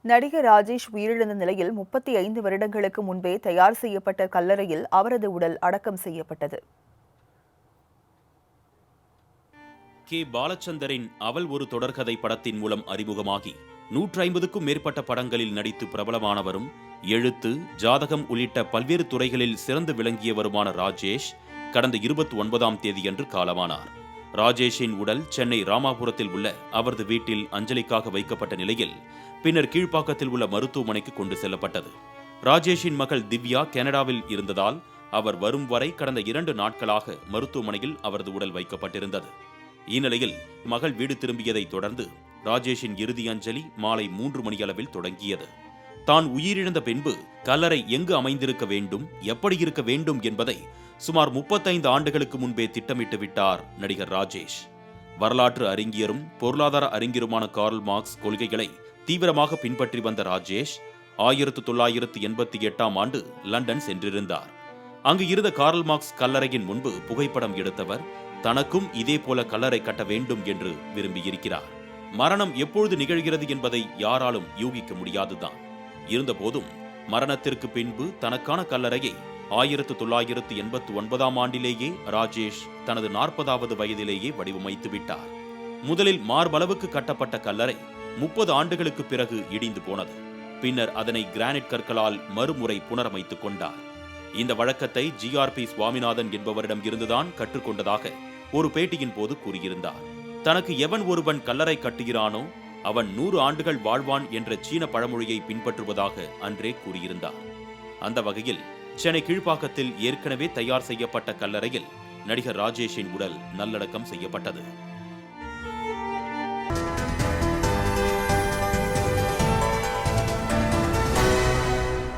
நடிகர் ராஜேஷ் உயிரிழந்த நிலையில் 35 வருடங்களுக்கு முன்பே தயார் செய்யப்பட்ட கல்லறையில் அவரது உடல் அடக்கம் செய்யப்பட்டது. கே. பாலச்சந்தரின் அவள் ஒரு தொடர்கதை படத்தின் மூலம் அறிமுகமாகி 150க்கும் மேற்பட்ட படங்களில் நடித்து பிரபலமானவரும், எழுத்து, ஜாதகம் உள்ளிட்ட பல்வேறு துறைகளில் சிறந்து விளங்கியவருமான ராஜேஷ் கடந்த 29ஆம் தேதியன்று காலமானார். ராஜேஷின் உடல் சென்னை ராமாபுரத்தில் உள்ள அவரது வீட்டில் அஞ்சலிக்காக வைக்கப்பட்ட நிலையில் பின்னர் கீழ்ப்பாக்கத்தில் உள்ள மருத்துவமனைக்கு கொண்டு செல்லப்பட்டது. ராஜேஷின் மகள் திவ்யா கனடாவில் இருந்ததால் அவர் வரும் வரை கடந்த 2 நாட்களாக மருத்துவமனையில் அவரது உடல் வைக்கப்பட்டிருந்தது. இந்நிலையில் மகள் வீடு திரும்பியதை தொடர்ந்து ராஜேஷின் இறுதி அஞ்சலி மாலை 3 மணியளவில் தொடங்கியது. தான் உயிரிழந்த பின்பு கல்லறை எங்கு அமைந்திருக்க வேண்டும், எப்படி இருக்க வேண்டும் என்பதை சுமார் 35 ஆண்டுகளுக்கு முன்பே திட்டமிட்டு விட்டார் நடிகர் ராஜேஷ். வரலாற்று அறிஞரும் பொருளாதார அறிஞருமான கார்ல் மார்க்ஸ் கொள்கைகளை தீவிரமாக பின்பற்றி வந்த ராஜேஷ் 1988ஆம் ஆண்டு லண்டன் சென்றிருந்தார். அங்கு இருந்த கார்ல் மார்க்ஸ் கல்லறையின் முன்பு புகைப்படம் எடுத்தவர் தனக்கும் இதே போல கல்லறை கட்ட வேண்டும் என்று விரும்பியிருக்கிறார். மரணம் எப்பொழுது நிகழ்கிறது என்பதை யாராலும் யூகிக்க முடியாதுதான். இருந்தபோதும் மரணத்திற்கு பின்பு தனக்கான கல்லறையை 1989ஆம் ஆண்டிலேயே ராஜேஷ் தனது 40வது வயதிலேயே வடிவமைத்து விட்டார். முதலில் மார்பளவுக்கு கட்டப்பட்ட கல்லறை 30 ஆண்டுகளுக்கு பிறகு இடிந்து போனது. பின்னர் அதனை கிரானைட் கற்களால் மறுமுறை புனரமைத்துக் கொண்டார். இந்த வழக்கத்தை GRP சுவாமிநாதன் என்பவரிடம் இருந்துதான் கற்றுக்கொண்டதாக ஒரு பேட்டியின் போது கூறியிருந்தார். தனக்கு எவன் ஒருவன் கல்லறை கட்டுகிறானோ அவன் 100 ஆண்டுகள் வாழ்வான் என்ற சீன பழமொழியை பின்பற்றுவதாக அன்றே கூறியிருந்தார். அந்த வகையில் சென்னை கீழ்ப்பாக்கத்தில் ஏற்கனவே தயார் செய்யப்பட்ட கல்லறையில் நடிகர் ராஜேஷின் உடல் நல்லடக்கம் செய்யப்பட்டது.